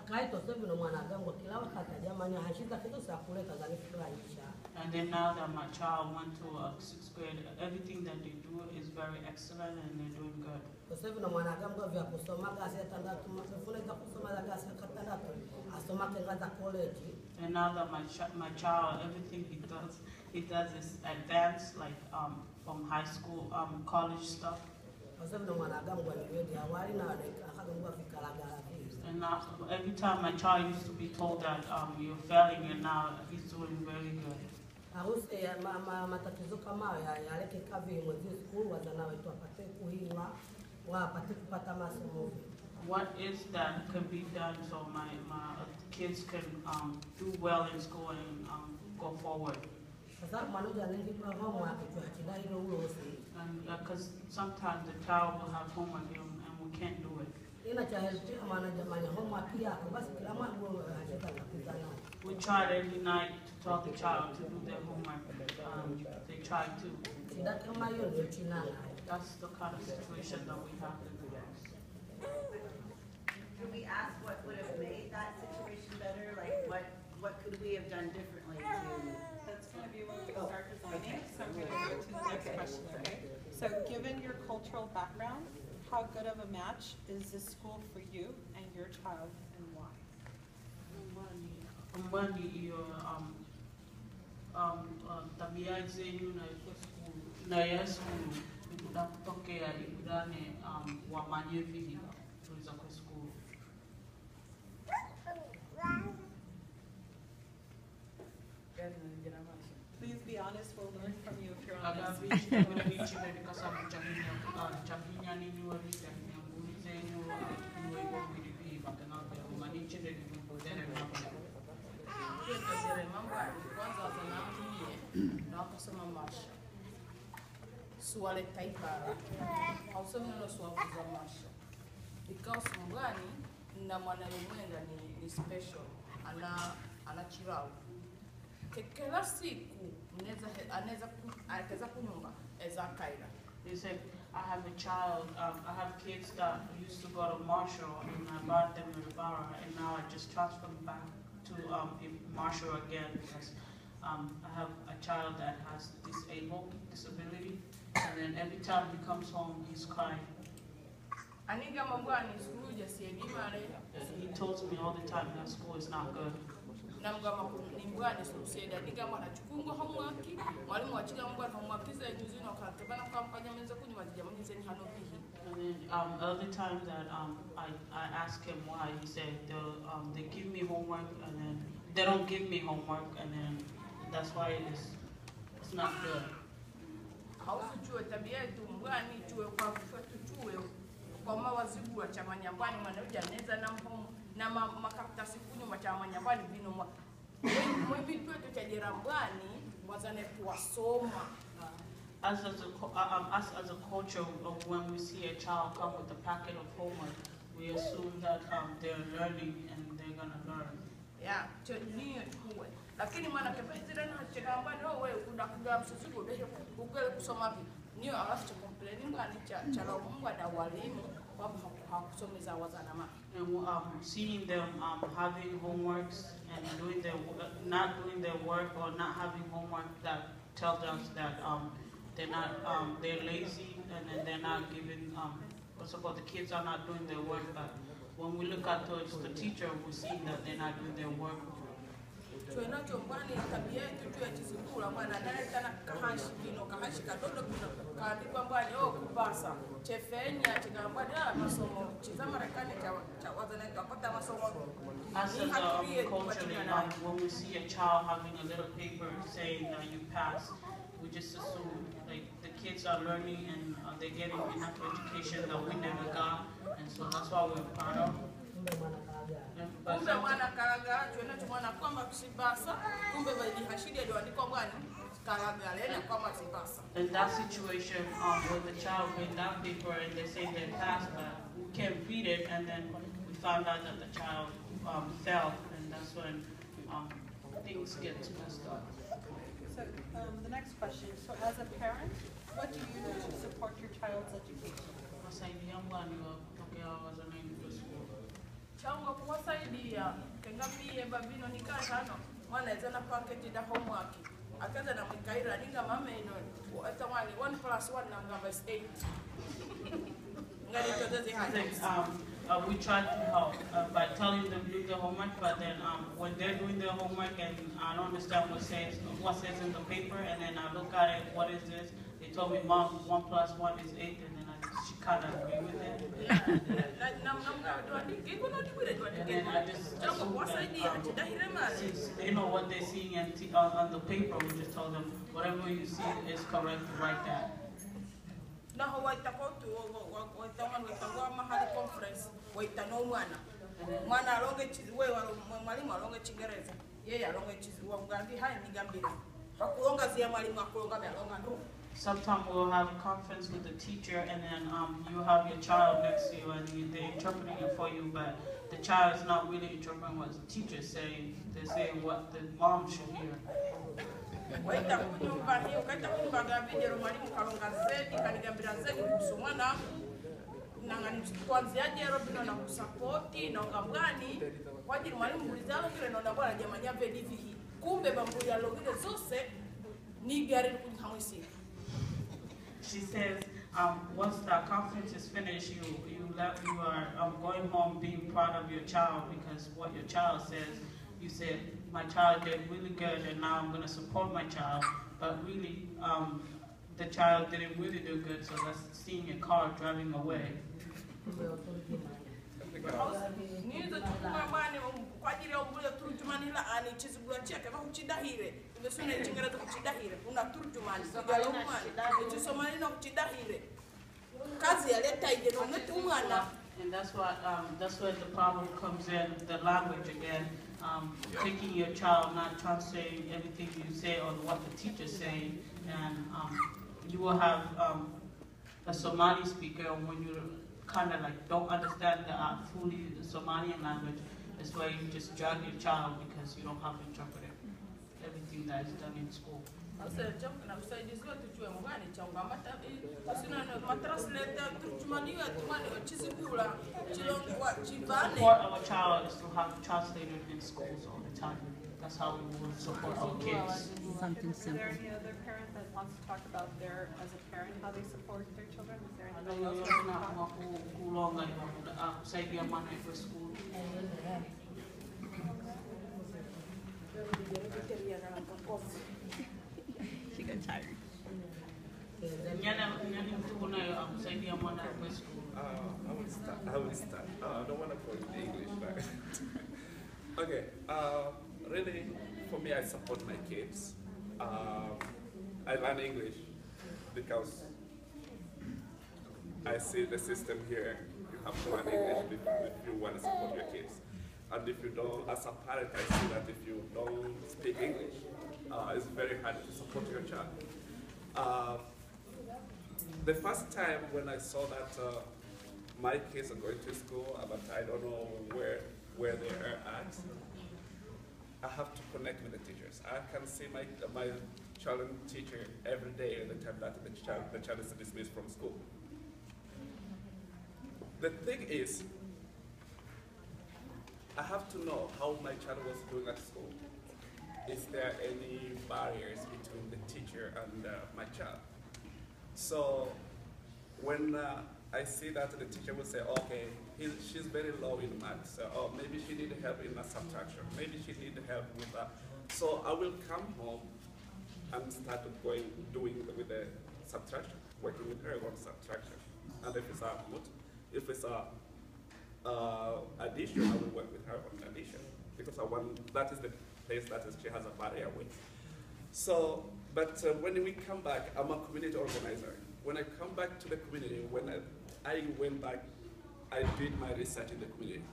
And then now that my child went to 6th grade, everything that they do is very excellent and they're doing good. And now that my child, everything he does is advanced, like from high school, college stuff. And now, every time my child used to be told that you're failing, and now he's doing very good. What is that can be done so my kids can do well in school and go forward? And because sometimes the child will have homework and we can't do it. We tried every night to tell the child to do their homework. They tried to. That's the kind of situation that we have in the house. Can we ask what would have made that situation better? Like what could we have done differently That's going to be when we start designing. So I'm going to go to the next question, okay? So given your cultural background, how good of a match is this school for you and your child, and why? Tabia zenyu na Yesu kutokea ikudane wamanye vile tuliza kwa school. Please be honest, we'll learn from you if you're honest. Suale taipara, hausemi neno suavuza masha. Because mbani na mwanamwenga ni special, ana chirau. Kila siku anaweza kunyumba eza kaida. They said, I have a child, I have kids that used to go to Marshall and I brought them to Rivara and now I just transferred them back to Marshall again because I have a child that has disability, and then every time he comes home he's crying. And he tells me all the time that school is not good. And then other times that I ask him why, he said they give me homework and then they don't give me homework, and then that's why it's not good. As a culture, when we see a child come with a packet of homework, we assume that they're learning and they're gonna learn. Yeah, lakini mwanakepezira na chekamba no wewe kudakuga msusuko besho ukele kusoma niyo alafu complaining ngani cha Mungu na walimu kwamba hakusomeza wazana ma. And seeing them having homeworks and not doing their work or not having homework, that tells us that they're lazy and then they're not giving what's it called, the kids are not doing their work. But when we look at towards the teacher, we see that they're not doing their work. Culturally, when we see a child having a little paper saying that you passed, we just assume like the kids are learning and they're getting enough education that we never got, and so that's why we're proud of. In that situation, with the child with that paper and they say they passed, but we can't read it, and then we found out that the child failed, and that's when things get messed up. So the next question, so as a parent, what do you do to support your child's education? Changwa kuwasaidia kengamie babino nikatano mwana ezana package da homework akaza na mikaira ninga mama ino atamani 1+1 na ngamba is 8 ngani todozi hata we try to help by telling them to do the homework, but then when they're doing their homework and I don't understand what says in the paper, and then I look at it, what is this? They told me, Mom, 1+1 is 8, and then she kind of agree with it. And then I just assume that since they know what they're seeing on the paper, we just tell them whatever you see is correct, write that. Naho waitakotu waitawa mahali conference waitano mwana alonge wewe mwalimu alonge Chingereza yeye alonge wa Uganda hai nigambira bakulonga zia mwalimu akulonga alonga ndo. Sometimes we'll have a conference with the teacher, and then you have your child next to you, and they're interpreting it for you, but the child is not really interpreting what the teacher is saying. They're saying what the mom should hear. Waita kunyumba hiyo kaita kunyumba gabidi mwalimu kalonga zedi kanigambira zedi kusomana nangani kuanzia jero bino na kusapoti na ngambani wajiri mwalimu mulizalo kile ndo ndabona jamanya vedi vihi kumbe bambuli alogile zose ni gari kuhamwisi. She says, once the conference is finished, you are going home being proud of your child, because what your child says, you said, my child did really good, and now I'm going to support my child. But really, the child didn't really do good, so that's seeing a car driving away. Nizo tukumambani kwa ajili ya mbule turjumani la ani chizibula chake kwa kuchidahire umesuna Chingereza kuchidahire una turjumani sigalomani echo Somali na kuchidahire kazi ya leta ije no umwana. And that's where the problem comes in, the language again. Taking your child, not translating everything you say or what the teacher's saying, and you will have a Somali speaker, and when you kind of like don't understand fully the Somalian language, that's why you just drag your child because you don't have an interpreter. Everything that is done in school. Support our child is to have translators in schools all the time. That's how we will support our kids. Something simple. Is there any other parent that wants to talk about as a parent, how they support their children? Is there anything else you want to talk about? She got tired. I will start. I don't want to go into English, but okay. Really, for me, I support my kids. I learn English because I see the system here. You have to learn English if you want to support your kids. And if you don't, as a parent, I see that if you don't speak English, it's very hard to support your child. The first time when I saw that my kids are going to school, but I don't know where they are at, I have to connect with the teachers. I can see my child teacher every day at the time that the child is dismissed from school. The thing is, I have to know how my child was doing at school. Is there any barriers between the teacher and my child? So when I see that the teacher will say, okay, she's very low in math, so oh, maybe she needs help in a subtraction, maybe she needs help with that. So I will come home and start doing with the subtraction, working with her on subtraction. And if it's a addition, I will work with her on addition, because that is the place she has a barrier with. So, but when we come back, I'm a community organizer. When I come back to the community, when I went back, I did my research in the community.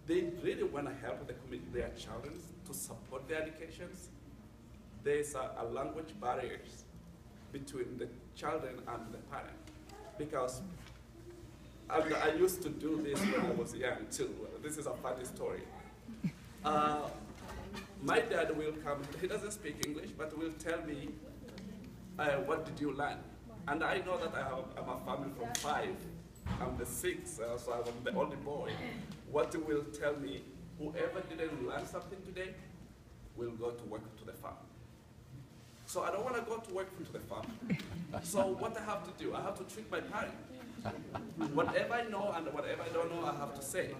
They really want to help their children to support their educations. There's a language barriers between the children and the parent, because I used to do this when I was young too. This is a funny story. My dad will come, he doesn't speak English, but will tell me, what did you learn? And I know that I'm a family from 5. I'm the 6th, so I'm the only boy. what will tell me whoever didn't learn something today will go to work to the farm. So I don't want to go to work to the farm. So what I have to do, I have to trick my parent. Whatever I know and whatever I don't know, I have to say.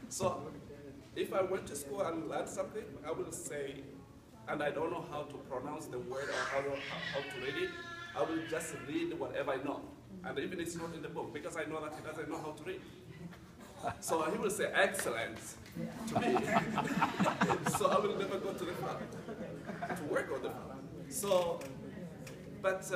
So if I went to school and learned something, I will say, and I don't know how to pronounce the word or how to read it, I will just read whatever I know. And even it's not in the book, because I know that he doesn't know how to read. So he will say, excellent, to me. So I will never go to the farm, to work on the farm. So, but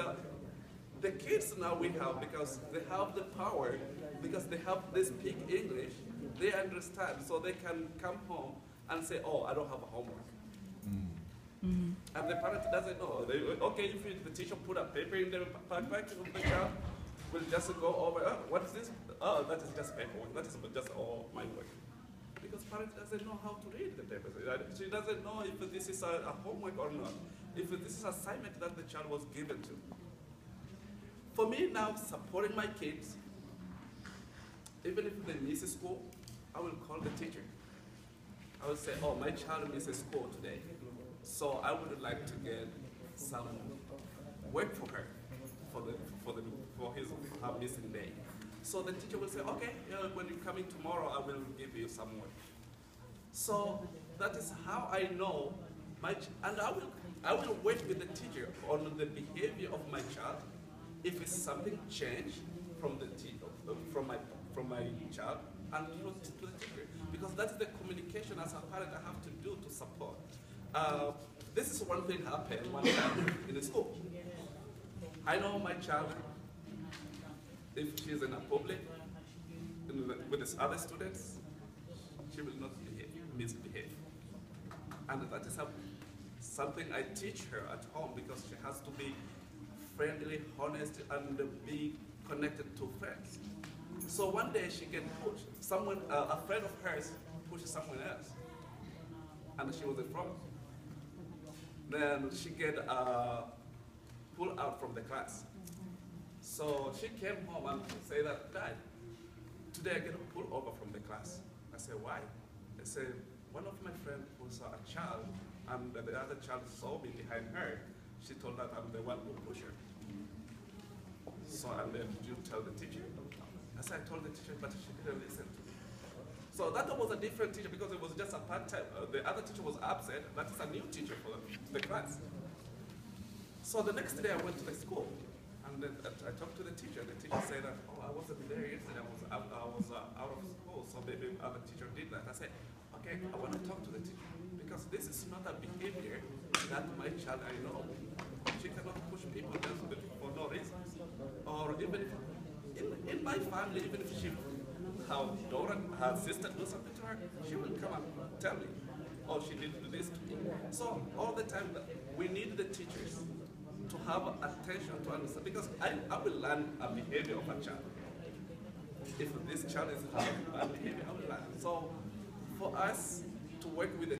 the kids now we have, because they have the power, because they speak English, they understand, so they can come home and say, oh, I don't have a homework. Mm-hmm. And the parent doesn't know. Okay, if the teacher put a paper in the backpack of the child, we'll just go over, oh, what is this? Oh, that is just paperwork. That is just all my work. Because parent doesn't know how to read the papers. She doesn't know if this is a homework or not, if this is an assignment that the child was given to. For me now, supporting my kids, even if they miss school, I will call the teacher. I will say, oh, my child misses school today, so I would like to get some work for her for her missing day. So the teacher will say, okay, when you're coming tomorrow, I will give you some work. So that is how I know and I will work with the teacher on the behavior of my child. If it's something changed from from my child, and to the teacher, because that's the communication as a parent I have to do to support. This is one thing happened one time in the school. I know my child, if she's in a public with the other students, she will not misbehave. And that is something I teach her at home, because she has to be friendly, honest, and be connected to friends. So one day she get pushed. A friend of hers pushed someone else, and she was in front. Then she get pulled out from the class. So she came home and said that, Dad, today I get pulled over from the class. I said, why? I said, one of my friends was a child, and the other child saw me behind her. She told that I'm the one who pushed her. So, and then you tell the teacher? I said, I told the teacher, but she didn't listen to me. So that was a different teacher, because it was just a part-time. The other teacher was upset. That is a new teacher for the class. So the next day I went to the school, and then I talked to the teacher. The teacher said that, oh, I wasn't there yesterday. I was out of school, so maybe other teacher did that. I said, okay, I want to talk to the teacher, because this is not a behavior that my child I know. She cannot push people just for no reason. Or even in my family, even if her sister do something to her, she will come and tell me, oh, she did this to me. So all the time, we need the teachers to have attention to understand, because I will learn a behavior of a child. If this child is having bad behavior, I will learn. So for us to work with the